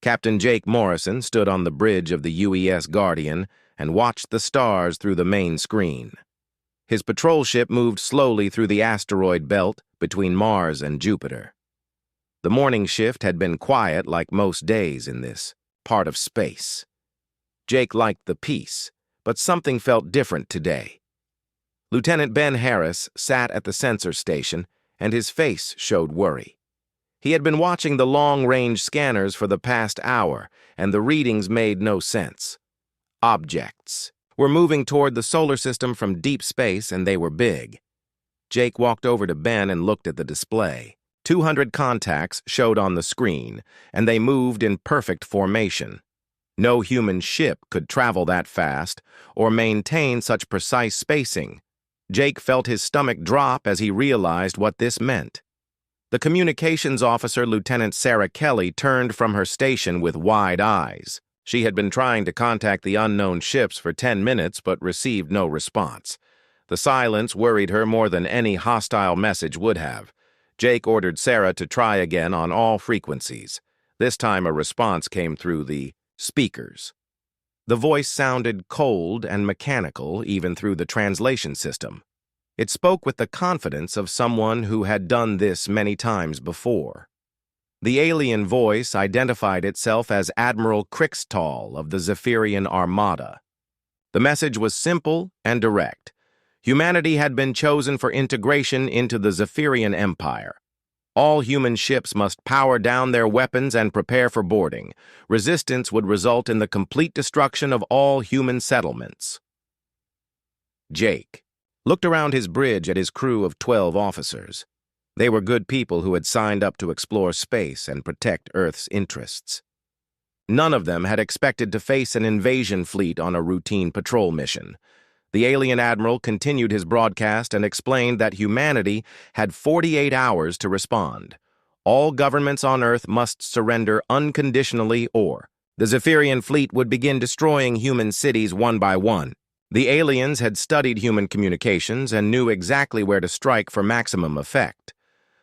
Captain Jake Morrison stood on the bridge of the UES Guardian and watched the stars through the main screen. His patrol ship moved slowly through the asteroid belt between Mars and Jupiter. The morning shift had been quiet like most days in this part of space. Jake liked the peace, but something felt different today. Lieutenant Ben Harris sat at the sensor station, and his face showed worry. He had been watching the long-range scanners for the past hour, and the readings made no sense. Objects were moving toward the solar system from deep space, and they were big. Jake walked over to Ben and looked at the display. 200 contacts showed on the screen, and they moved in perfect formation. No human ship could travel that fast or maintain such precise spacing. Jake felt his stomach drop as he realized what this meant. The communications officer, Lieutenant Sarah Kelly, turned from her station with wide eyes. She had been trying to contact the unknown ships for 10 minutes but received no response. The silence worried her more than any hostile message would have. Jake ordered Sarah to try again on all frequencies. This time a response came through the speakers. The voice sounded cold and mechanical even through the translation system. It spoke with the confidence of someone who had done this many times before. The alien voice identified itself as Admiral Crixtall of the Zephyrian Armada. The message was simple and direct. Humanity had been chosen for integration into the Zephyrian Empire. All human ships must power down their weapons and prepare for boarding. Resistance would result in the complete destruction of all human settlements. Jake looked around his bridge at his crew of 12 officers. They were good people who had signed up to explore space and protect Earth's interests. None of them had expected to face an invasion fleet on a routine patrol mission. The alien admiral continued his broadcast and explained that humanity had 48 hours to respond. All governments on Earth must surrender unconditionally or the Zephyrian fleet would begin destroying human cities one by one. The aliens had studied human communications and knew exactly where to strike for maximum effect.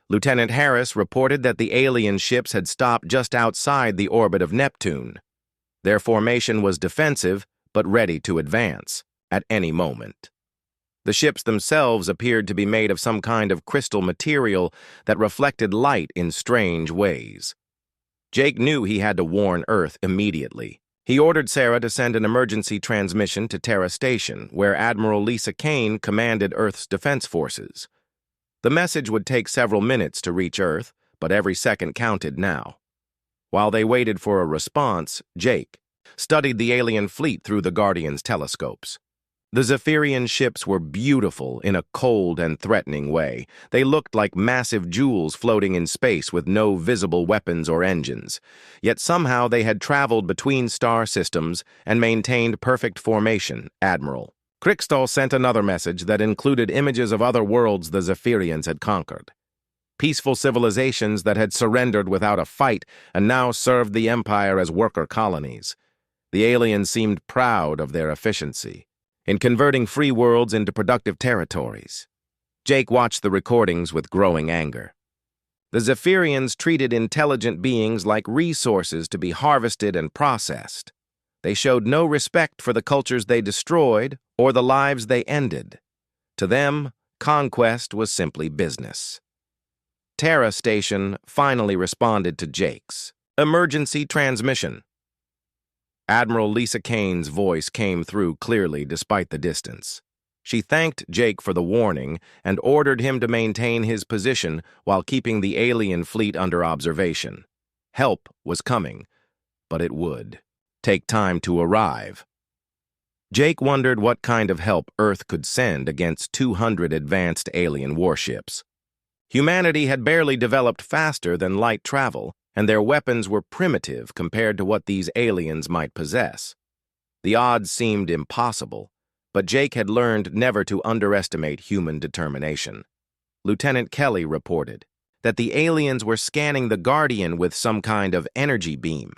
Lieutenant Harris reported that the alien ships had stopped just outside the orbit of Neptune. Their formation was defensive, but ready to advance at any moment. The ships themselves appeared to be made of some kind of crystal material that reflected light in strange ways. Jake knew he had to warn Earth immediately. He ordered Sarah to send an emergency transmission to Terra Station, where Admiral Lisa Kane commanded Earth's defense forces. The message would take several minutes to reach Earth, but every second counted now. While they waited for a response, Jake studied the alien fleet through the Guardian's telescopes. The Zephyrian ships were beautiful in a cold and threatening way. They looked like massive jewels floating in space with no visible weapons or engines. Yet somehow they had traveled between star systems and maintained perfect formation. Admiral Crixtall sent another message that included images of other worlds the Zephyrians had conquered. Peaceful civilizations that had surrendered without a fight and now served the Empire as worker colonies. The aliens seemed proud of their efficiency in converting free worlds into productive territories. Jake watched the recordings with growing anger. The Zephyrians treated intelligent beings like resources to be harvested and processed. They showed no respect for the cultures they destroyed or the lives they ended. To them, conquest was simply business. Terra Station finally responded to Jake's emergency transmission. Admiral Lisa Kane's voice came through clearly despite the distance. She thanked Jake for the warning and ordered him to maintain his position while keeping the alien fleet under observation. Help was coming, but it would take time to arrive. Jake wondered what kind of help Earth could send against 200 advanced alien warships. Humanity had barely developed faster than light travel, and their weapons were primitive compared to what these aliens might possess. The odds seemed impossible, but Jake had learned never to underestimate human determination. Lieutenant Kelly reported that the aliens were scanning the Guardian with some kind of energy beam.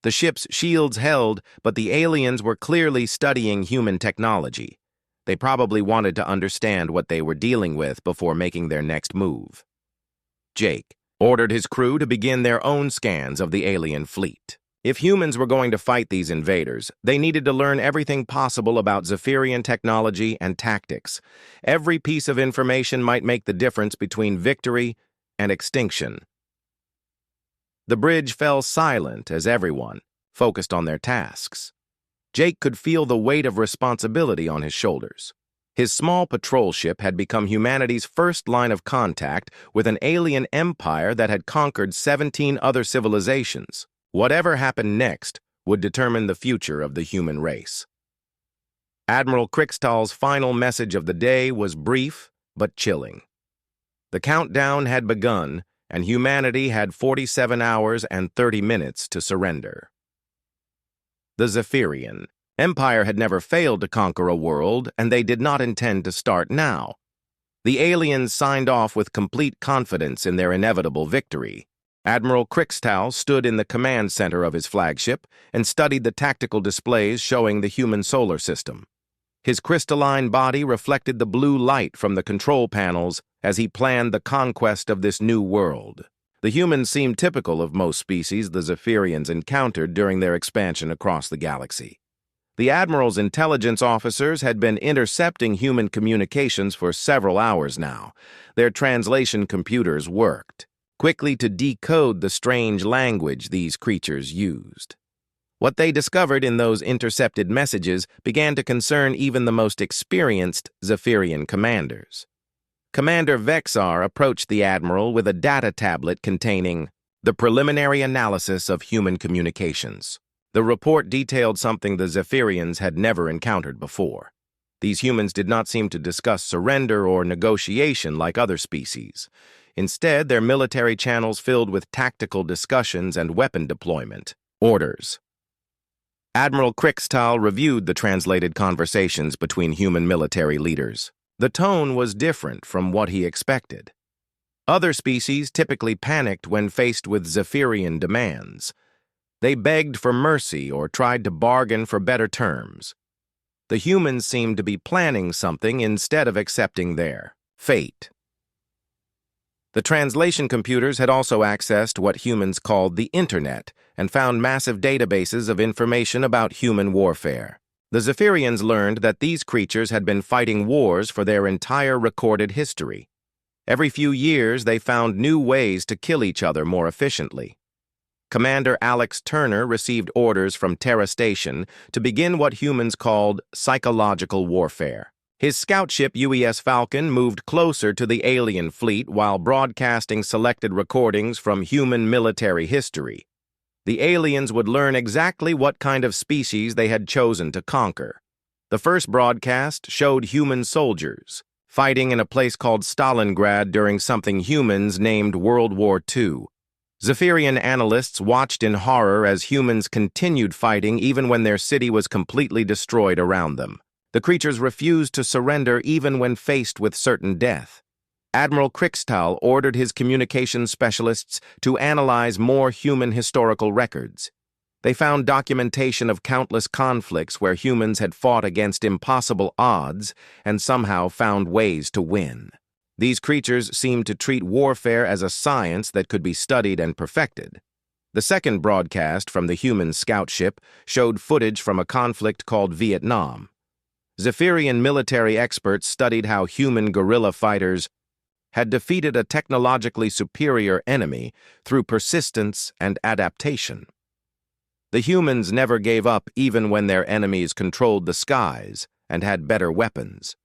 The ship's shields held, but the aliens were clearly studying human technology. They probably wanted to understand what they were dealing with before making their next move. Jake ordered his crew to begin their own scans of the alien fleet. If humans were going to fight these invaders, they needed to learn everything possible about Zephyrian technology and tactics. Every piece of information might make the difference between victory and extinction. The bridge fell silent as everyone focused on their tasks. Jake could feel the weight of responsibility on his shoulders. His small patrol ship had become humanity's first line of contact with an alien empire that had conquered 17 other civilizations. Whatever happened next would determine the future of the human race. Admiral Krickstahl's final message of the day was brief but chilling. The countdown had begun, and humanity had 47 hours and 30 minutes to surrender. The Zephyrian Empire had never failed to conquer a world, and they did not intend to start now. The aliens signed off with complete confidence in their inevitable victory. Admiral Krickstahl stood in the command center of his flagship and studied the tactical displays showing the human solar system. His crystalline body reflected the blue light from the control panels as he planned the conquest of this new world. The humans seemed typical of most species the Zephyrians encountered during their expansion across the galaxy. The Admiral's intelligence officers had been intercepting human communications for several hours now. Their translation computers worked quickly to decode the strange language these creatures used. What they discovered in those intercepted messages began to concern even the most experienced Zephyrian commanders. Commander Vexar approached the Admiral with a data tablet containing the preliminary analysis of human communications. The report detailed something the Zephyrians had never encountered before. These humans did not seem to discuss surrender or negotiation like other species. Instead, their military channels filled with tactical discussions and weapon deployment orders. Admiral Krickstahl reviewed the translated conversations between human military leaders. The tone was different from what he expected. Other species typically panicked when faced with Zephyrian demands. They begged for mercy or tried to bargain for better terms. The humans seemed to be planning something instead of accepting their fate. The translation computers had also accessed what humans called the Internet and found massive databases of information about human warfare. The Zephyrians learned that these creatures had been fighting wars for their entire recorded history. Every few years, they found new ways to kill each other more efficiently. Commander Alex Turner received orders from Terra Station to begin what humans called psychological warfare. His scout ship UES Falcon moved closer to the alien fleet while broadcasting selected recordings from human military history. The aliens would learn exactly what kind of species they had chosen to conquer. The first broadcast showed human soldiers fighting in a place called Stalingrad during something humans named World War II. Zephyrian analysts watched in horror as humans continued fighting even when their city was completely destroyed around them. The creatures refused to surrender even when faced with certain death. Admiral Krickstahl ordered his communications specialists to analyze more human historical records. They found documentation of countless conflicts where humans had fought against impossible odds and somehow found ways to win. These creatures seemed to treat warfare as a science that could be studied and perfected. The second broadcast from the human scout ship showed footage from a conflict called Vietnam. Zephyrian military experts studied how human guerrilla fighters had defeated a technologically superior enemy through persistence and adaptation. The humans never gave up even when their enemies controlled the skies and had better weapons.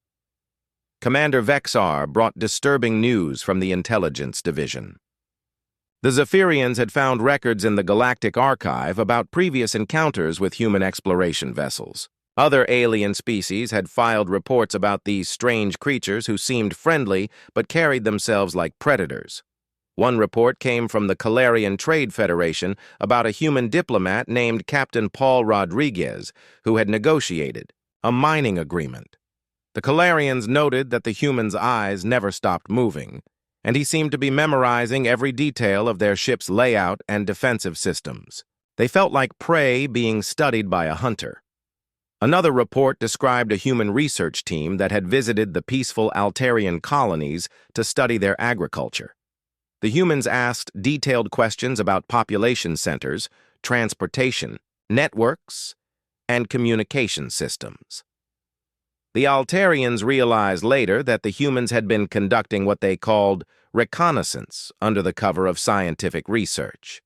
Commander Vexar brought disturbing news from the Intelligence Division. The Zephyrians had found records in the Galactic Archive about previous encounters with human exploration vessels. Other alien species had filed reports about these strange creatures who seemed friendly but carried themselves like predators. One report came from the Calarian Trade Federation about a human diplomat named Captain Paul Rodriguez who had negotiated a mining agreement. The Calarians noted that the human's eyes never stopped moving, and he seemed to be memorizing every detail of their ship's layout and defensive systems. They felt like prey being studied by a hunter. Another report described a human research team that had visited the peaceful Altarian colonies to study their agriculture. The humans asked detailed questions about population centers, transportation, networks, and communication systems. The Altarians realized later that the humans had been conducting what they called reconnaissance under the cover of scientific research.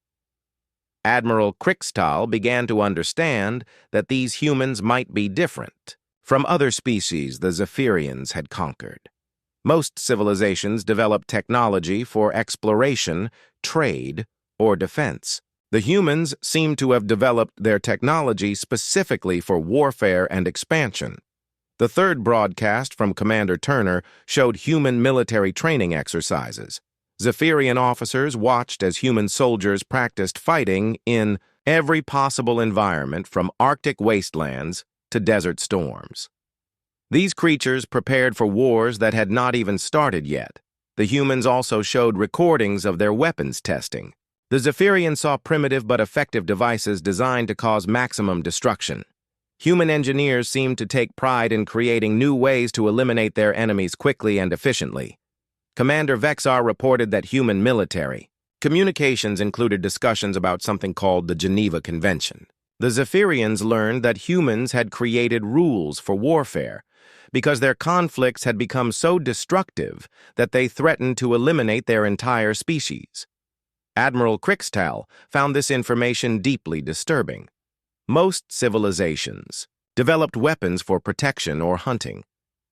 Admiral Krixtal began to understand that these humans might be different from other species the Zephyrians had conquered. Most civilizations developed technology for exploration, trade, or defense. The humans seem to have developed their technology specifically for warfare and expansion. The third broadcast from Commander Turner showed human military training exercises. Zephyrian officers watched as human soldiers practiced fighting in every possible environment from Arctic wastelands to desert storms. These creatures prepared for wars that had not even started yet. The humans also showed recordings of their weapons testing. The Zephyrians saw primitive but effective devices designed to cause maximum destruction. Human engineers seemed to take pride in creating new ways to eliminate their enemies quickly and efficiently. Commander Vexar reported that human military communications included discussions about something called the Geneva Convention. The Zephyrians learned that humans had created rules for warfare because their conflicts had become so destructive that they threatened to eliminate their entire species. Admiral Krixtal found this information deeply disturbing. Most civilizations developed weapons for protection or hunting.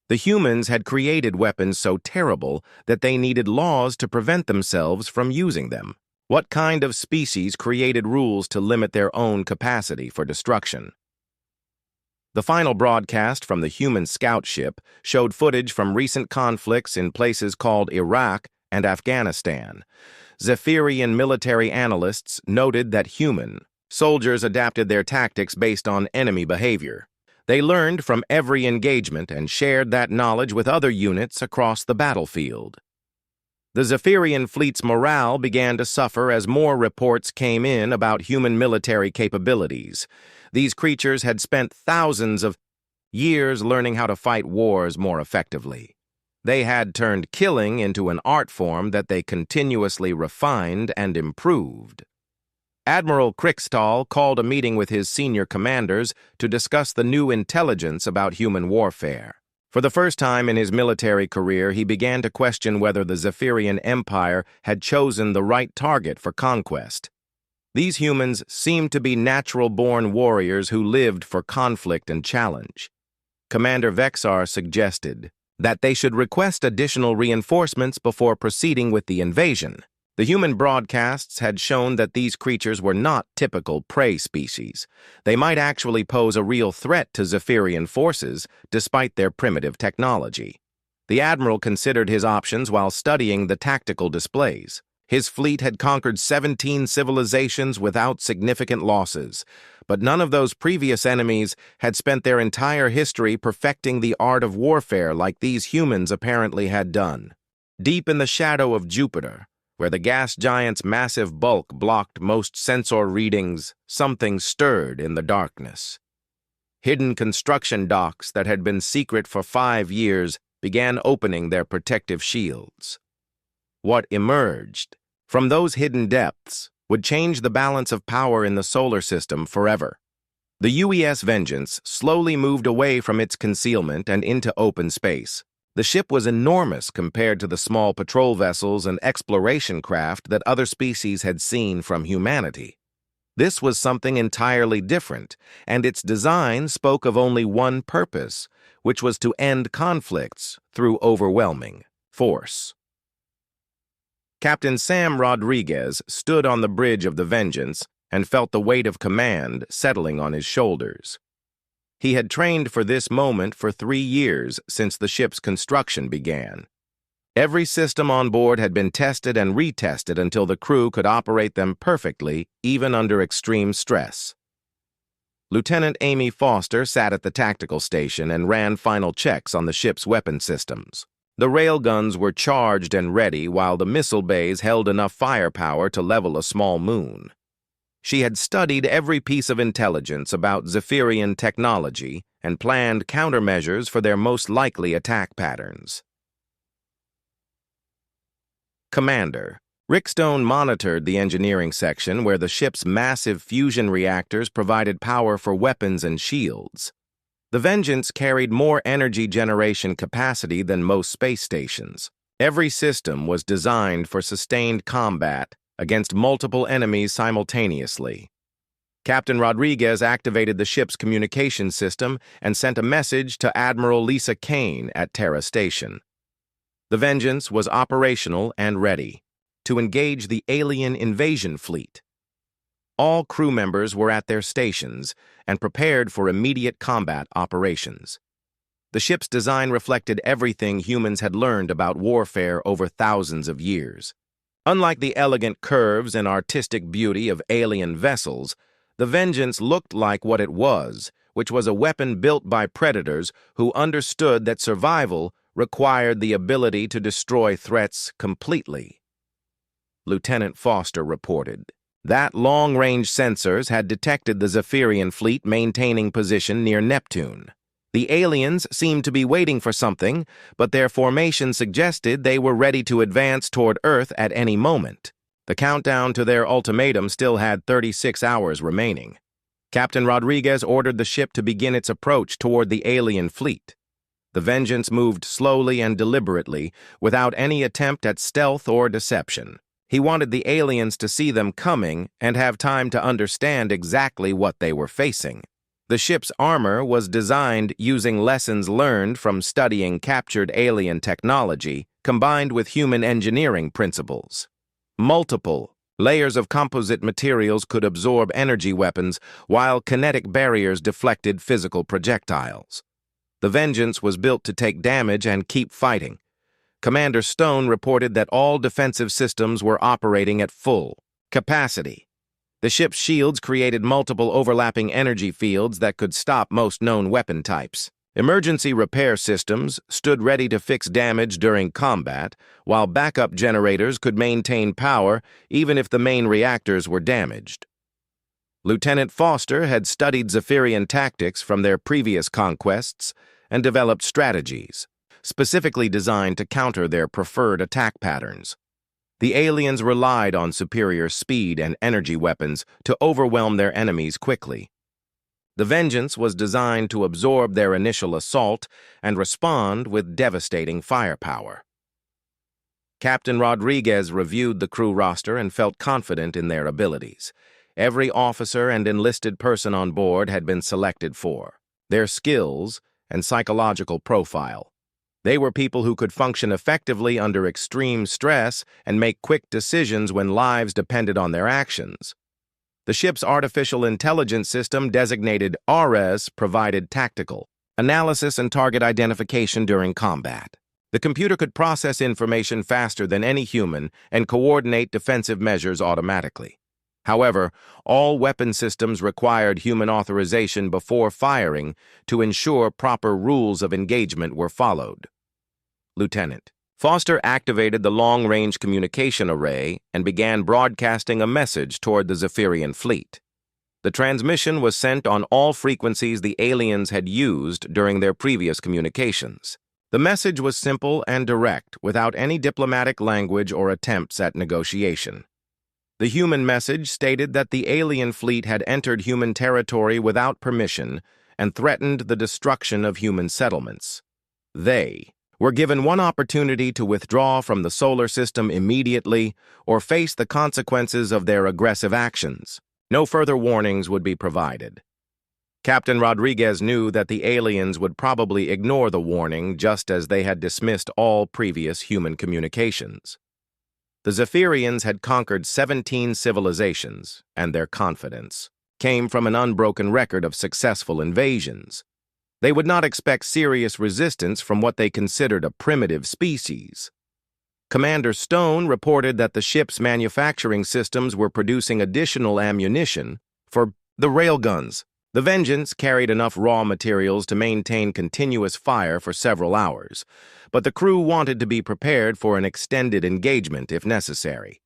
The humans had created weapons so terrible that they needed laws to prevent themselves from using them. What kind of species created rules to limit their own capacity for destruction? The final broadcast from the human scout ship showed footage from recent conflicts in places called Iraq and Afghanistan. Zephyrian military analysts noted that human soldiers adapted their tactics based on enemy behavior. They learned from every engagement and shared that knowledge with other units across the battlefield. The Zephyrian fleet's morale began to suffer as more reports came in about human military capabilities. These creatures had spent thousands of years learning how to fight wars more effectively. They had turned killing into an art form that they continuously refined and improved. Admiral Krixtal called a meeting with his senior commanders to discuss the new intelligence about human warfare. For the first time in his military career, he began to question whether the Zephyrian Empire had chosen the right target for conquest. These humans seemed to be natural-born warriors who lived for conflict and challenge. Commander Vexar suggested that they should request additional reinforcements before proceeding with the invasion. The human broadcasts had shown that these creatures were not typical prey species. They might actually pose a real threat to Zephyrian forces, despite their primitive technology. The admiral considered his options while studying the tactical displays. His fleet had conquered 17 civilizations without significant losses, but none of those previous enemies had spent their entire history perfecting the art of warfare like these humans apparently had done. Deep in the shadow of Jupiter, where the gas giant's massive bulk blocked most sensor readings, something stirred in the darkness. Hidden construction docks that had been secret for 5 years began opening their protective shields. What emerged from those hidden depths would change the balance of power in the solar system forever. The UES Vengeance slowly moved away from its concealment and into open space. The ship was enormous compared to the small patrol vessels and exploration craft that other species had seen from humanity. This was something entirely different, and its design spoke of only one purpose, which was to end conflicts through overwhelming force. Captain Sam Rodriguez stood on the bridge of the Vengeance and felt the weight of command settling on his shoulders. He had trained for this moment for 3 years since the ship's construction began. Every system on board had been tested and retested until the crew could operate them perfectly, even under extreme stress. Lieutenant Amy Foster sat at the tactical station and ran final checks on the ship's weapon systems. The railguns were charged and ready, while the missile bays held enough firepower to level a small moon. She had studied every piece of intelligence about Zephyrian technology and planned countermeasures for their most likely attack patterns. Commander, Rick Stone monitored the engineering section where the ship's massive fusion reactors provided power for weapons and shields. The Vengeance carried more energy generation capacity than most space stations. Every system was designed for sustained combat against multiple enemies simultaneously. Captain Rodriguez activated the ship's communication system and sent a message to Admiral Lisa Kane at Terra Station. The Vengeance was operational and ready to engage the alien invasion fleet. All crew members were at their stations and prepared for immediate combat operations. The ship's design reflected everything humans had learned about warfare over thousands of years. Unlike the elegant curves and artistic beauty of alien vessels, the Vengeance looked like what it was, which was a weapon built by predators who understood that survival required the ability to destroy threats completely. Lieutenant Foster reported that long-range sensors had detected the Zephyrian fleet maintaining position near Neptune. The aliens seemed to be waiting for something, but their formation suggested they were ready to advance toward Earth at any moment. The countdown to their ultimatum still had 36 hours remaining. Captain Rodriguez ordered the ship to begin its approach toward the alien fleet. The Vengeance moved slowly and deliberately, without any attempt at stealth or deception. He wanted the aliens to see them coming and have time to understand exactly what they were facing. The ship's armor was designed using lessons learned from studying captured alien technology, combined with human engineering principles. Multiple layers of composite materials could absorb energy weapons, while kinetic barriers deflected physical projectiles. The Vengeance was built to take damage and keep fighting. Commander Stone reported that all defensive systems were operating at full capacity. The ship's shields created multiple overlapping energy fields that could stop most known weapon types. Emergency repair systems stood ready to fix damage during combat, while backup generators could maintain power even if the main reactors were damaged. Lieutenant Foster had studied Zephyrian tactics from their previous conquests and developed strategies specifically designed to counter their preferred attack patterns. The aliens relied on superior speed and energy weapons to overwhelm their enemies quickly. The Vengeance was designed to absorb their initial assault and respond with devastating firepower. Captain Rodriguez reviewed the crew roster and felt confident in their abilities. Every officer and enlisted person on board had been selected for their skills and psychological profile. They were people who could function effectively under extreme stress and make quick decisions when lives depended on their actions. The ship's artificial intelligence system, designated ARES, provided tactical analysis and target identification during combat. The computer could process information faster than any human and coordinate defensive measures automatically. However, all weapon systems required human authorization before firing to ensure proper rules of engagement were followed. Lieutenant Foster activated the long-range communication array and began broadcasting a message toward the Zephyrian fleet. The transmission was sent on all frequencies the aliens had used during their previous communications. The message was simple and direct, without any diplomatic language or attempts at negotiation. The human message stated that the alien fleet had entered human territory without permission and threatened the destruction of human settlements. They were given one opportunity to withdraw from the solar system immediately or face the consequences of their aggressive actions. No further warnings would be provided. Captain Rodriguez knew that the aliens would probably ignore the warning, just as they had dismissed all previous human communications. The Zephyrians had conquered 17 civilizations, and their confidence came from an unbroken record of successful invasions. They would not expect serious resistance from what they considered a primitive species. Commander Stone reported that the ship's manufacturing systems were producing additional ammunition for the railguns. The Vengeance carried enough raw materials to maintain continuous fire for several hours, but the crew wanted to be prepared for an extended engagement if necessary.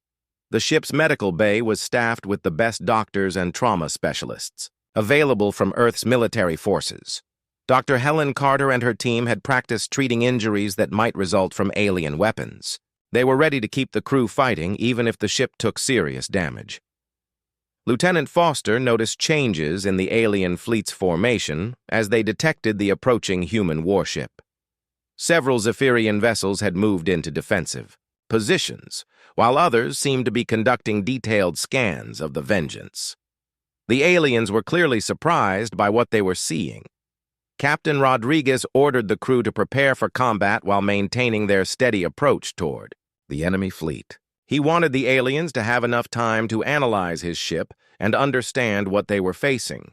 The ship's medical bay was staffed with the best doctors and trauma specialists available from Earth's military forces. Dr. Helen Carter and her team had practiced treating injuries that might result from alien weapons. They were ready to keep the crew fighting even if the ship took serious damage. Lieutenant Foster noticed changes in the alien fleet's formation as they detected the approaching human warship. Several Zephyrian vessels had moved into defensive positions, while others seemed to be conducting detailed scans of the Vengeance. The aliens were clearly surprised by what they were seeing. Captain Rodriguez ordered the crew to prepare for combat while maintaining their steady approach toward the enemy fleet. He wanted the aliens to have enough time to analyze his ship and understand what they were facing.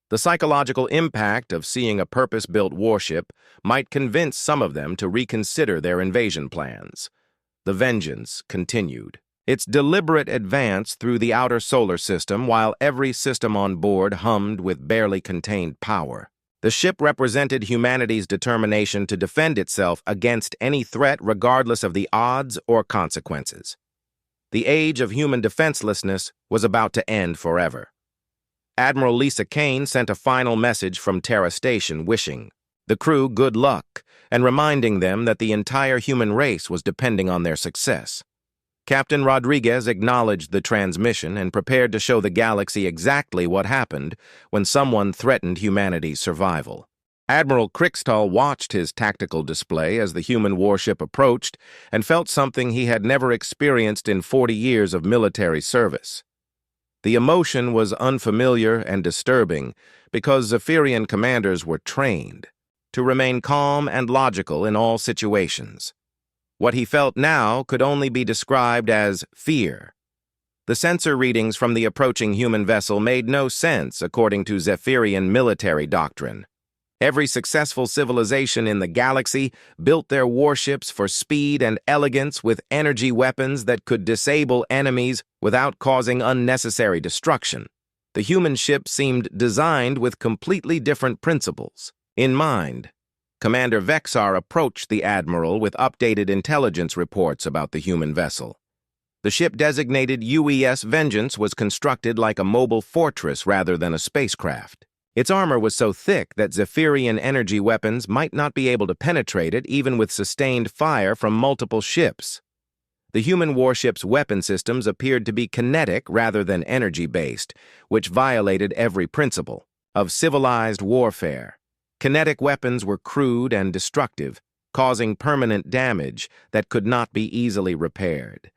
The psychological impact of seeing a purpose-built warship might convince some of them to reconsider their invasion plans. The Vengeance continued its deliberate advance through the outer solar system while every system on board hummed with barely contained power. The ship represented humanity's determination to defend itself against any threat regardless of the odds or consequences. The age of human defenselessness was about to end forever. Admiral Lisa Kane sent a final message from Terra Station wishing the crew good luck and reminding them that the entire human race was depending on their success. Captain Rodriguez acknowledged the transmission and prepared to show the galaxy exactly what happened when someone threatened humanity's survival. Admiral Crixtall watched his tactical display as the human warship approached and felt something he had never experienced in 40 years of military service. The emotion was unfamiliar and disturbing because Zephyrian commanders were trained to remain calm and logical in all situations. What he felt now could only be described as fear. The sensor readings from the approaching human vessel made no sense according to Zephyrian military doctrine. Every successful civilization in the galaxy built their warships for speed and elegance with energy weapons that could disable enemies without causing unnecessary destruction. The human ship seemed designed with completely different principles in mind. Commander Vexar approached the Admiral with updated intelligence reports about the human vessel. The ship designated UES Vengeance was constructed like a mobile fortress rather than a spacecraft. Its armor was so thick that Zephyrian energy weapons might not be able to penetrate it even with sustained fire from multiple ships. The human warship's weapon systems appeared to be kinetic rather than energy-based, which violated every principle of civilized warfare. Kinetic weapons were crude and destructive, causing permanent damage that could not be easily repaired.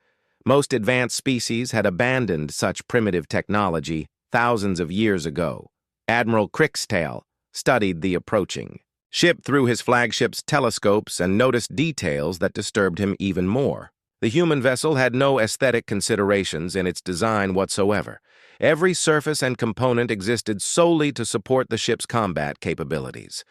Most advanced species had abandoned such primitive technology thousands of years ago. Admiral Crixtall studied the approaching ship through his flagship's telescopes and noticed details that disturbed him even more. The human vessel had no aesthetic considerations in its design whatsoever. Every surface and component existed solely to support the ship's combat capabilities.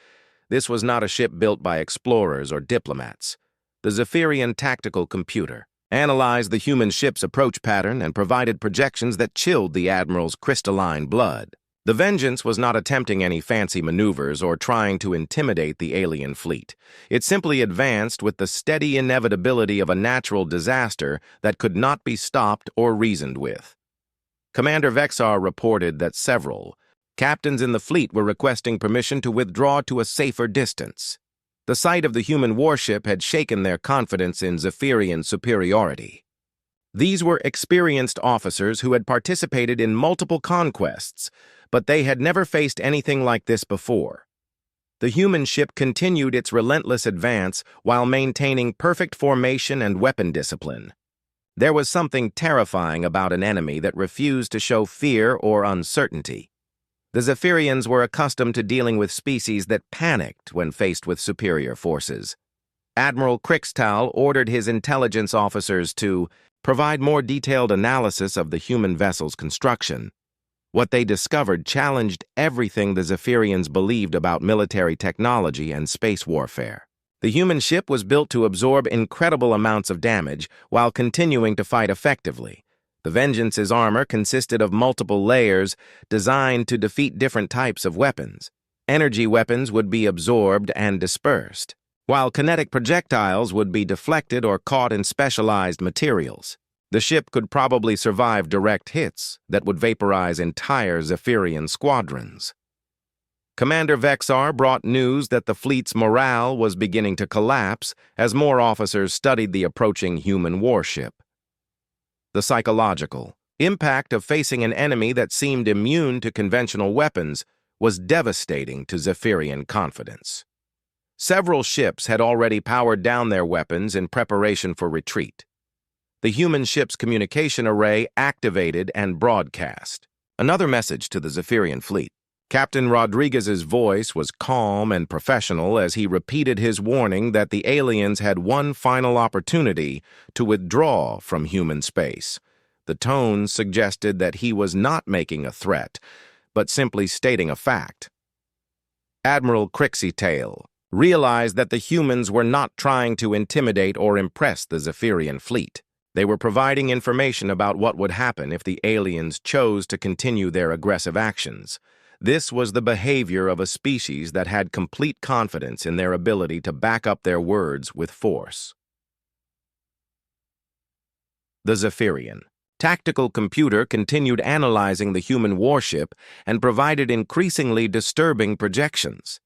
This was not a ship built by explorers or diplomats. The Zephyrian tactical computer analyzed the human ship's approach pattern and provided projections that chilled the Admiral's crystalline blood. The Vengeance was not attempting any fancy maneuvers or trying to intimidate the alien fleet. It simply advanced with the steady inevitability of a natural disaster that could not be stopped or reasoned with. Commander Vexar reported that several captains in the fleet were requesting permission to withdraw to a safer distance. The sight of the human warship had shaken their confidence in Zephyrian superiority. These were experienced officers who had participated in multiple conquests, but they had never faced anything like this before. The human ship continued its relentless advance while maintaining perfect formation and weapon discipline. There was something terrifying about an enemy that refused to show fear or uncertainty. The Zephyrians were accustomed to dealing with species that panicked when faced with superior forces. Admiral Crixtall ordered his intelligence officers to provide more detailed analysis of the human vessel's construction. What they discovered challenged everything the Zephyrians believed about military technology and space warfare. The human ship was built to absorb incredible amounts of damage while continuing to fight effectively. The Vengeance's armor consisted of multiple layers designed to defeat different types of weapons. Energy weapons would be absorbed and dispersed, while kinetic projectiles would be deflected or caught in specialized materials. The ship could probably survive direct hits that would vaporize entire Zephyrian squadrons. Commander Vexar brought news that the fleet's morale was beginning to collapse as more officers studied the approaching human warship. The psychological impact of facing an enemy that seemed immune to conventional weapons was devastating to Zephyrian confidence. Several ships had already powered down their weapons in preparation for retreat. The human ship's communication array activated and broadcast another message to the Zephyrian fleet. Captain Rodriguez's voice was calm and professional as he repeated his warning that the aliens had one final opportunity to withdraw from human space. The tone suggested that he was not making a threat, but simply stating a fact. Admiral Crixie-Tail realized that the humans were not trying to intimidate or impress the Zephyrian fleet. They were providing information about what would happen if the aliens chose to continue their aggressive actions. This was the behavior of a species that had complete confidence in their ability to back up their words with force. The Zephyrian tactical computer continued analyzing the human warship and provided increasingly disturbing projections.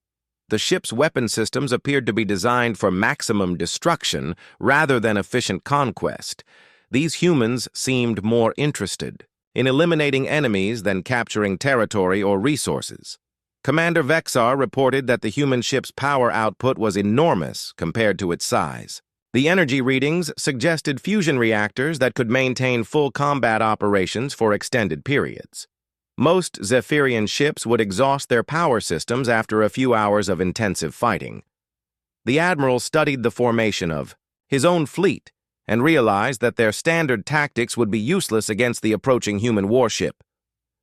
The ship's weapon systems appeared to be designed for maximum destruction rather than efficient conquest. These humans seemed more interested in eliminating enemies than capturing territory or resources. Commander Vexar reported that the human ship's power output was enormous compared to its size. The energy readings suggested fusion reactors that could maintain full combat operations for extended periods. Most Zephyrian ships would exhaust their power systems after a few hours of intensive fighting. The admiral studied the formation of his own fleet and realized that their standard tactics would be useless against the approaching human warship.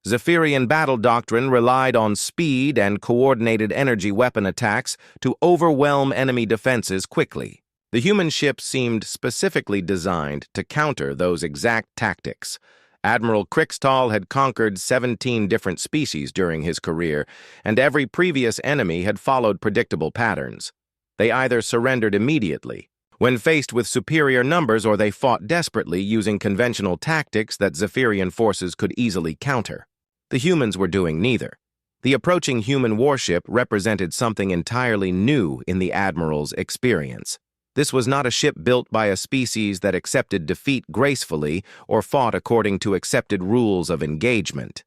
Zephyrian battle doctrine relied on speed and coordinated energy weapon attacks to overwhelm enemy defenses quickly. The human ship seemed specifically designed to counter those exact tactics. Admiral Crixtal had conquered 17 different species during his career, and every previous enemy had followed predictable patterns. They either surrendered immediately when faced with superior numbers, or they fought desperately using conventional tactics that Zephyrian forces could easily counter. The humans were doing neither. The approaching human warship represented something entirely new in the Admiral's experience. This was not a ship built by a species that accepted defeat gracefully or fought according to accepted rules of engagement.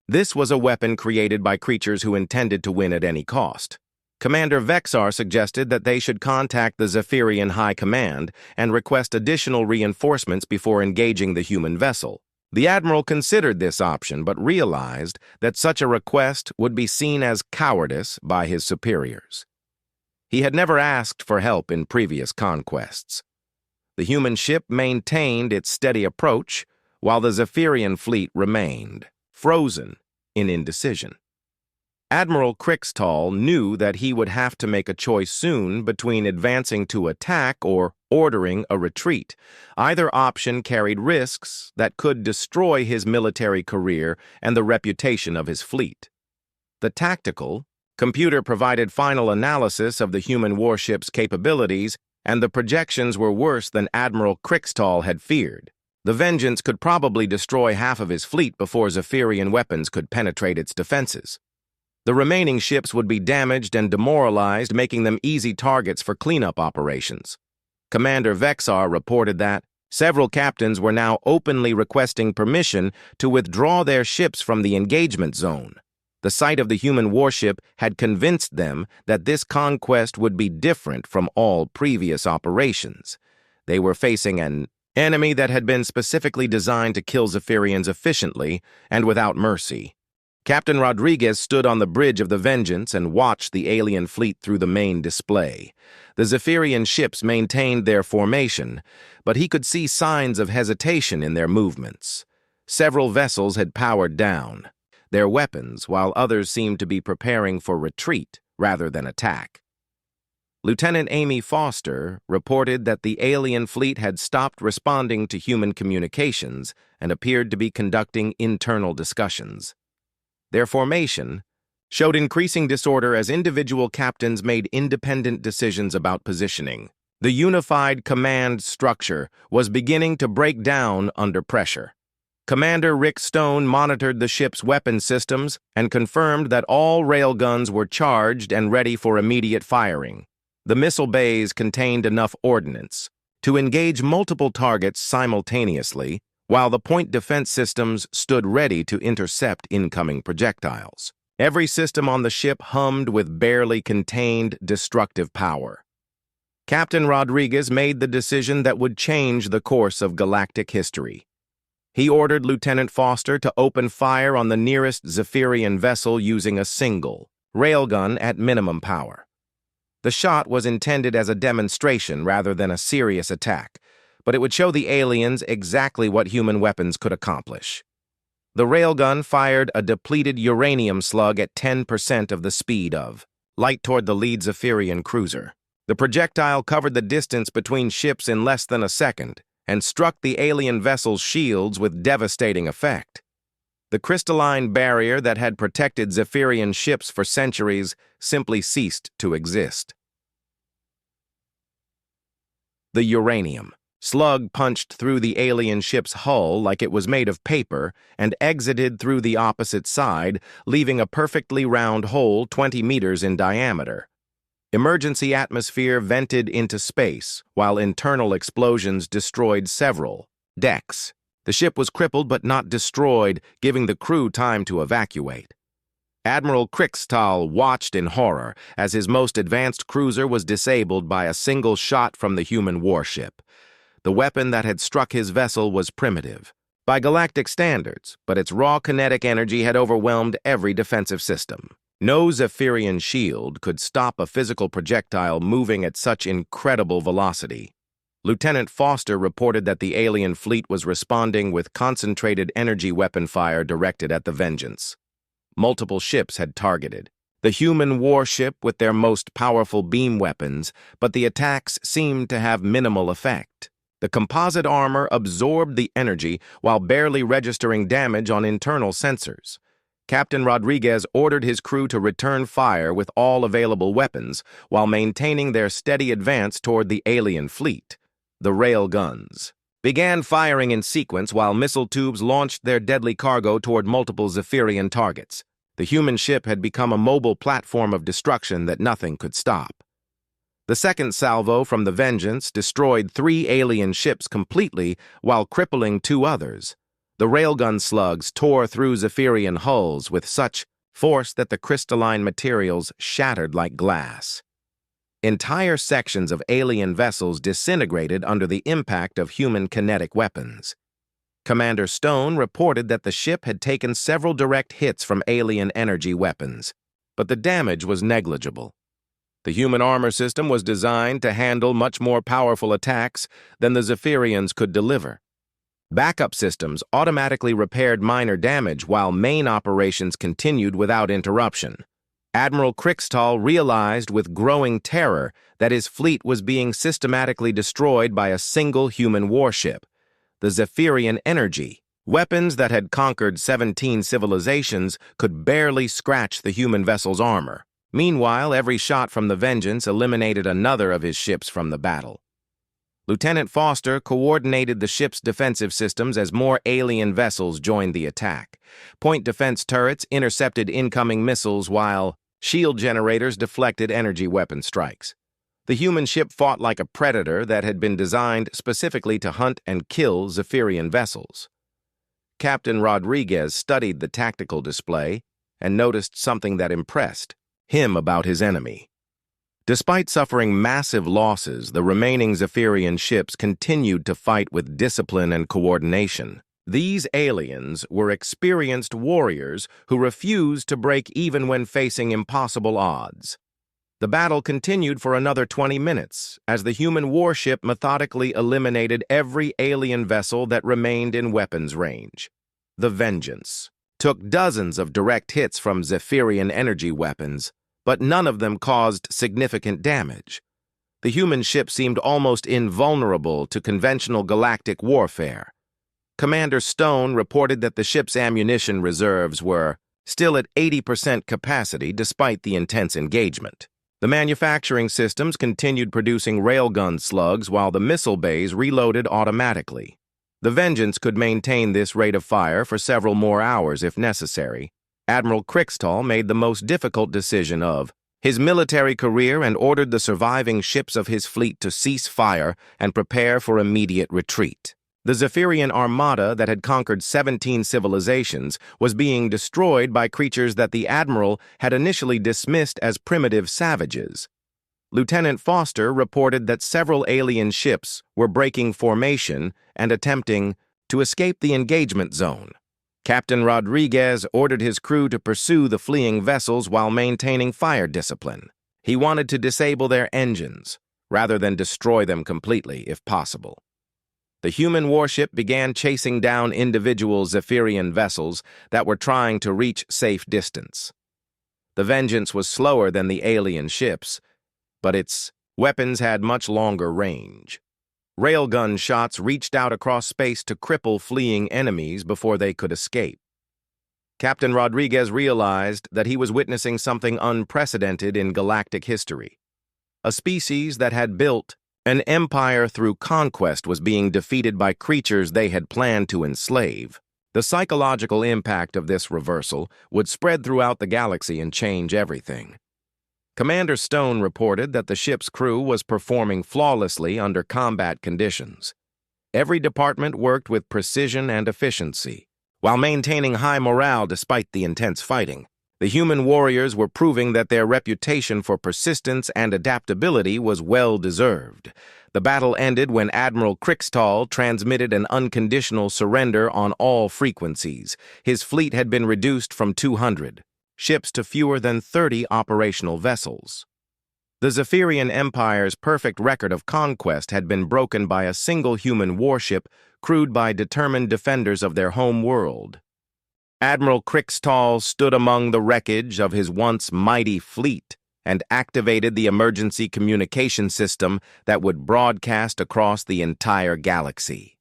This was a weapon created by creatures who intended to win at any cost. Commander Vexar suggested that they should contact the Zephyrian High Command and request additional reinforcements before engaging the human vessel. The Admiral considered this option but realized that such a request would be seen as cowardice by his superiors. He had never asked for help in previous conquests. The human ship maintained its steady approach, while the Zephyrian fleet remained frozen in indecision. Admiral Crixtal knew that he would have to make a choice soon between advancing to attack or ordering a retreat. Either option carried risks that could destroy his military career and the reputation of his fleet. The tactical computer provided final analysis of the human warship's capabilities, and the projections were worse than Admiral Crixtal had feared. The Vengeance could probably destroy half of his fleet before Zephyrian weapons could penetrate its defenses. The remaining ships would be damaged and demoralized, making them easy targets for cleanup operations. Commander Vexar reported that several captains were now openly requesting permission to withdraw their ships from the engagement zone. The sight of the human warship had convinced them that this conquest would be different from all previous operations. They were facing an enemy that had been specifically designed to kill Zephyrians efficiently and without mercy. Captain Rodriguez stood on the bridge of the Vengeance and watched the alien fleet through the main display. The Zephyrian ships maintained their formation, but he could see signs of hesitation in their movements. Several vessels had powered down their weapons, while others seemed to be preparing for retreat rather than attack. Lieutenant Amy Foster reported that the alien fleet had stopped responding to human communications and appeared to be conducting internal discussions. Their formation showed increasing disorder as individual captains made independent decisions about positioning. The unified command structure was beginning to break down under pressure. Commander Rick Stone monitored the ship's weapon systems and confirmed that all railguns were charged and ready for immediate firing. The missile bays contained enough ordnance to engage multiple targets simultaneously, while the point defense systems stood ready to intercept incoming projectiles. Every system on the ship hummed with barely contained destructive power. Captain Rodriguez made the decision that would change the course of galactic history. He ordered Lieutenant Foster to open fire on the nearest Zephyrian vessel using a single railgun at minimum power. The shot was intended as a demonstration rather than a serious attack, but it would show the aliens exactly what human weapons could accomplish. The railgun fired a depleted uranium slug at 10% of the speed of light toward the lead Zephyrian cruiser. The projectile covered the distance between ships in less than a second and struck the alien vessel's shields with devastating effect. The crystalline barrier that had protected Zephyrian ships for centuries simply ceased to exist. The uranium slug punched through the alien ship's hull like it was made of paper and exited through the opposite side, leaving a perfectly round hole 20 meters in diameter. Emergency atmosphere vented into space, while internal explosions destroyed several decks. The ship was crippled but not destroyed, giving the crew time to evacuate. Admiral Kriegstahl watched in horror as his most advanced cruiser was disabled by a single shot from the human warship. The weapon that had struck his vessel was primitive by galactic standards, but its raw kinetic energy had overwhelmed every defensive system. No Zephyrian shield could stop a physical projectile moving at such incredible velocity. Lieutenant Foster reported that the alien fleet was responding with concentrated energy weapon fire directed at the Vengeance. Multiple ships had targeted the human warship with their most powerful beam weapons, but the attacks seemed to have minimal effect. The composite armor absorbed the energy while barely registering damage on internal sensors. Captain Rodriguez ordered his crew to return fire with all available weapons while maintaining their steady advance toward the alien fleet. The rail guns began firing in sequence while missile tubes launched their deadly cargo toward multiple Zephyrian targets. The human ship had become a mobile platform of destruction that nothing could stop. The second salvo from the Vengeance destroyed 3 alien ships completely while crippling 2 others. The railgun slugs tore through Zephyrian hulls with such force that the crystalline materials shattered like glass. Entire sections of alien vessels disintegrated under the impact of human kinetic weapons. Commander Stone reported that the ship had taken several direct hits from alien energy weapons, but the damage was negligible. The human armor system was designed to handle much more powerful attacks than the Zephyrians could deliver. Backup systems automatically repaired minor damage while main operations continued without interruption. Admiral Kriegstahl realized with growing terror that his fleet was being systematically destroyed by a single human warship, the Zephyrian energy. Weapons that had conquered 17 civilizations could barely scratch the human vessel's armor. Meanwhile, every shot from the Vengeance eliminated another of his ships from the battle. Lieutenant Foster coordinated the ship's defensive systems as more alien vessels joined the attack. Point defense turrets intercepted incoming missiles while shield generators deflected energy weapon strikes. The human ship fought like a predator that had been designed specifically to hunt and kill Zephyrian vessels. Captain Rodriguez studied the tactical display and noticed something that impressed him about his enemy. Despite suffering massive losses, the remaining Zephyrian ships continued to fight with discipline and coordination. These aliens were experienced warriors who refused to break even when facing impossible odds. The battle continued for another 20 minutes as the human warship methodically eliminated every alien vessel that remained in weapons range. The Vengeance took dozens of direct hits from Zephyrian energy weapons, but none of them caused significant damage. The human ship seemed almost invulnerable to conventional galactic warfare. Commander Stone reported that the ship's ammunition reserves were still at 80% capacity despite the intense engagement. The manufacturing systems continued producing railgun slugs while the missile bays reloaded automatically. The Vengeance could maintain this rate of fire for several more hours if necessary. Admiral Kriegstall made the most difficult decision of his military career and ordered the surviving ships of his fleet to cease fire and prepare for immediate retreat. The Zephyrian armada that had conquered 17 civilizations was being destroyed by creatures that the Admiral had initially dismissed as primitive savages. Lieutenant Foster reported that several alien ships were breaking formation and attempting to escape the engagement zone. Captain Rodriguez ordered his crew to pursue the fleeing vessels while maintaining fire discipline. He wanted to disable their engines, rather than destroy them completely, if possible. The human warship began chasing down individual Zephyrian vessels that were trying to reach safe distance. The Vengeance was slower than the alien ships, but its weapons had much longer range. Railgun shots reached out across space to cripple fleeing enemies before they could escape. Captain Rodriguez realized that he was witnessing something unprecedented in galactic history. A species that had built an empire through conquest was being defeated by creatures they had planned to enslave. The psychological impact of this reversal would spread throughout the galaxy and change everything. Commander Stone reported that the ship's crew was performing flawlessly under combat conditions. Every department worked with precision and efficiency, while maintaining high morale despite the intense fighting. The human warriors were proving that their reputation for persistence and adaptability was well-deserved. The battle ended when Admiral Kriegstall transmitted an unconditional surrender on all frequencies. His fleet had been reduced from 200 ships to fewer than 30 operational vessels. The Zephyrian Empire's perfect record of conquest had been broken by a single human warship crewed by determined defenders of their home world. Admiral Kriegstall stood among the wreckage of his once mighty fleet and activated the emergency communication system that would broadcast across the entire galaxy.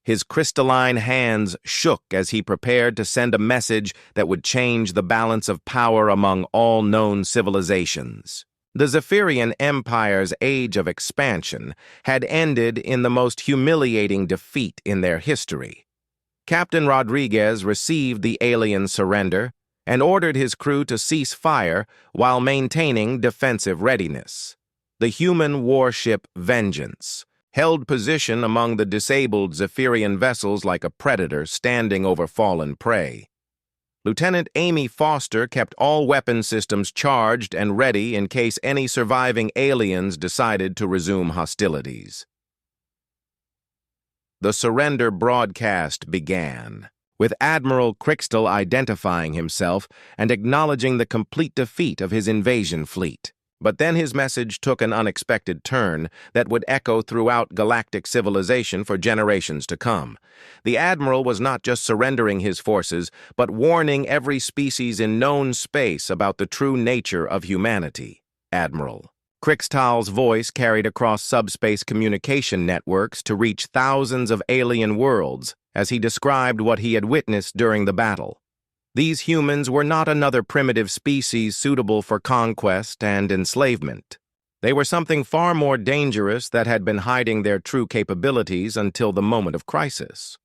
His crystalline hands shook as he prepared to send a message that would change the balance of power among all known civilizations. The Zephyrian Empire's age of expansion had ended in the most humiliating defeat in their history. Captain Rodriguez received the alien surrender and ordered his crew to cease fire while maintaining defensive readiness. The human warship Vengeance held position among the disabled Zephyrian vessels like a predator standing over fallen prey. Lieutenant Amy Foster kept all weapon systems charged and ready in case any surviving aliens decided to resume hostilities. The surrender broadcast began, with Admiral Kriegstall identifying himself and acknowledging the complete defeat of his invasion fleet. But then his message took an unexpected turn that would echo throughout galactic civilization for generations to come. The Admiral was not just surrendering his forces, but warning every species in known space about the true nature of humanity. Admiral Kriegstall's voice carried across subspace communication networks to reach thousands of alien worlds as he described what he had witnessed during the battle. These humans were not another primitive species suitable for conquest and enslavement. They were something far more dangerous that had been hiding their true capabilities until the moment of crisis.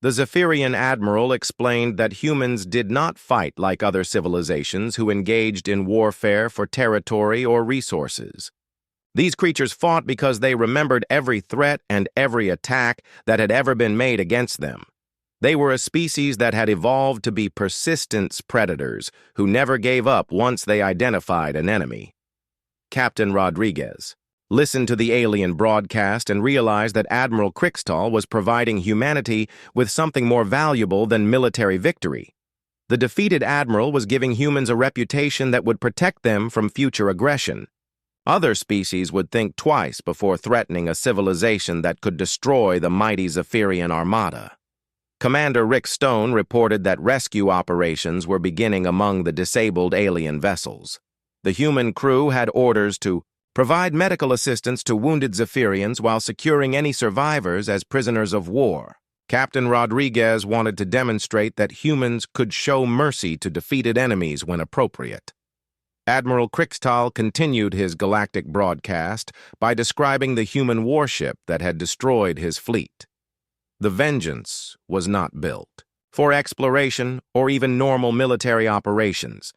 The Zephyrian Admiral explained that humans did not fight like other civilizations who engaged in warfare for territory or resources. These creatures fought because they remembered every threat and every attack that had ever been made against them. They were a species that had evolved to be persistent predators who never gave up once they identified an enemy. Captain Rodriguez listened to the alien broadcast and realized that Admiral Kriegstall was providing humanity with something more valuable than military victory. The defeated Admiral was giving humans a reputation that would protect them from future aggression. Other species would think twice before threatening a civilization that could destroy the mighty Zephyrian armada. Commander Rick Stone reported that rescue operations were beginning among the disabled alien vessels. The human crew had orders to provide medical assistance to wounded Zephyrians while securing any survivors as prisoners of war. Captain Rodriguez wanted to demonstrate that humans could show mercy to defeated enemies when appropriate. Admiral Kriegstall continued his galactic broadcast by describing the human warship that had destroyed his fleet. The Vengeance was not built for exploration or even normal military operations.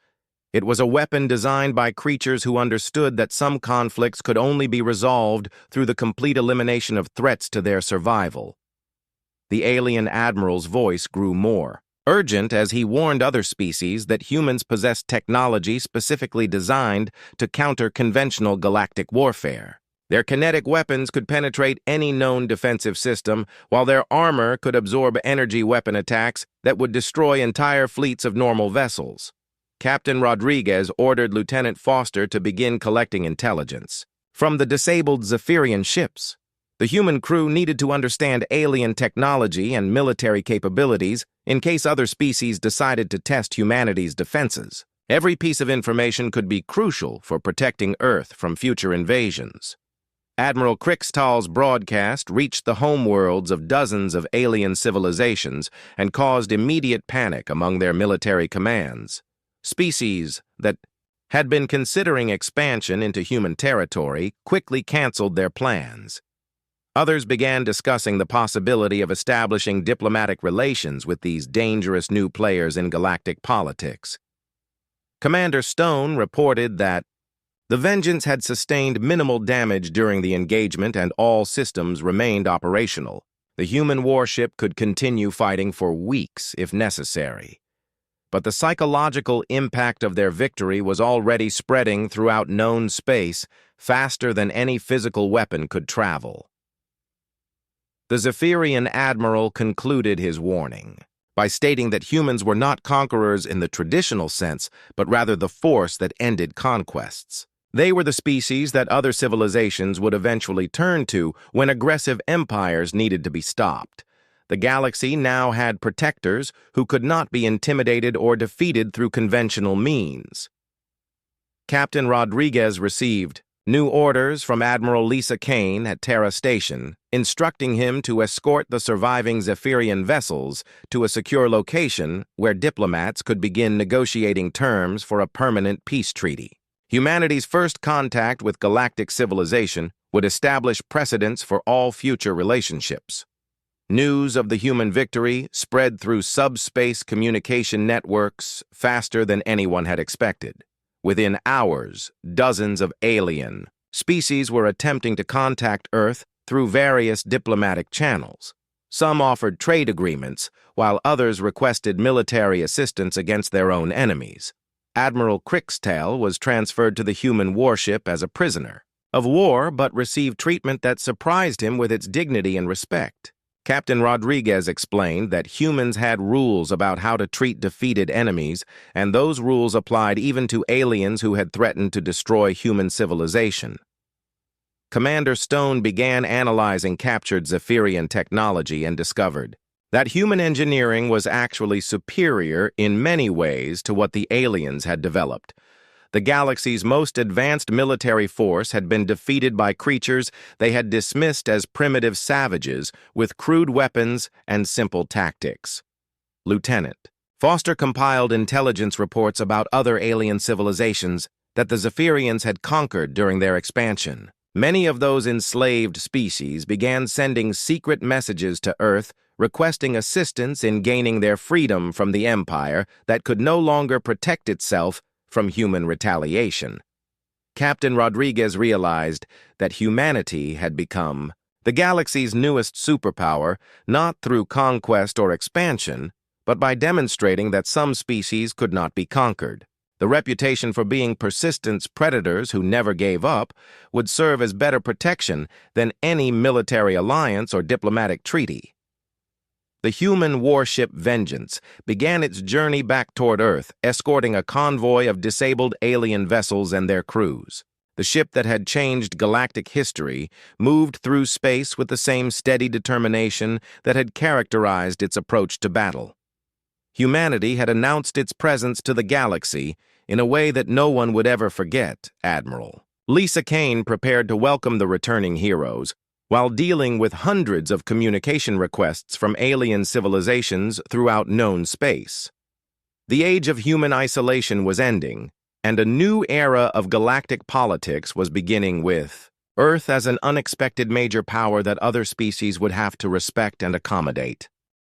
It was a weapon designed by creatures who understood that some conflicts could only be resolved through the complete elimination of threats to their survival. The alien admiral's voice grew more urgent as he warned other species that humans possessed technology specifically designed to counter conventional galactic warfare. Their kinetic weapons could penetrate any known defensive system, while their armor could absorb energy weapon attacks that would destroy entire fleets of normal vessels. Captain Rodriguez ordered Lieutenant Foster to begin collecting intelligence from the disabled Zephyrian ships. The human crew needed to understand alien technology and military capabilities in case other species decided to test humanity's defenses. Every piece of information could be crucial for protecting Earth from future invasions. Admiral Krixtal's broadcast reached the homeworlds of dozens of alien civilizations and caused immediate panic among their military commands. Species that had been considering expansion into human territory quickly canceled their plans. Others began discussing the possibility of establishing diplomatic relations with these dangerous new players in galactic politics. Commander Stone reported that the Vengeance had sustained minimal damage during the engagement and all systems remained operational. The human warship could continue fighting for weeks if necessary. But the psychological impact of their victory was already spreading throughout known space faster than any physical weapon could travel. The Zephyrian admiral concluded his warning by stating that humans were not conquerors in the traditional sense, but rather the force that ended conquests. They were the species that other civilizations would eventually turn to when aggressive empires needed to be stopped. The galaxy now had protectors who could not be intimidated or defeated through conventional means. Captain Rodriguez received new orders from Admiral Lisa Kane at Terra Station, instructing him to escort the surviving Zephyrian vessels to a secure location where diplomats could begin negotiating terms for a permanent peace treaty. Humanity's first contact with galactic civilization would establish precedents for all future relationships. News of the human victory spread through subspace communication networks faster than anyone had expected. Within hours, dozens of alien species were attempting to contact Earth through various diplomatic channels. Some offered trade agreements, while others requested military assistance against their own enemies. Admiral Krixtal was transferred to the human warship as a prisoner of war, but received treatment that surprised him with its dignity and respect. Captain Rodriguez explained that humans had rules about how to treat defeated enemies, and those rules applied even to aliens who had threatened to destroy human civilization. Commander Stone began analyzing captured Zephyrian technology and discovered that human engineering was actually superior in many ways to what the aliens had developed. The galaxy's most advanced military force had been defeated by creatures they had dismissed as primitive savages with crude weapons and simple tactics. Lieutenant Foster compiled intelligence reports about other alien civilizations that the Zephyrians had conquered during their expansion. Many of those enslaved species began sending secret messages to Earth requesting assistance in gaining their freedom from the Empire that could no longer protect itself from human retaliation. Captain Rodriguez realized that humanity had become the galaxy's newest superpower, not through conquest or expansion, but by demonstrating that some species could not be conquered. The reputation for being persistent predators who never gave up would serve as better protection than any military alliance or diplomatic treaty. The human warship Vengeance began its journey back toward Earth, escorting a convoy of disabled alien vessels and their crews. The ship that had changed galactic history moved through space with the same steady determination that had characterized its approach to battle. Humanity had announced its presence to the galaxy in a way that no one would ever forget, Admiral. Lisa Kane prepared to welcome the returning heroes, while dealing with hundreds of communication requests from alien civilizations throughout known space. The age of human isolation was ending, and a new era of galactic politics was beginning with Earth as an unexpected major power that other species would have to respect and accommodate.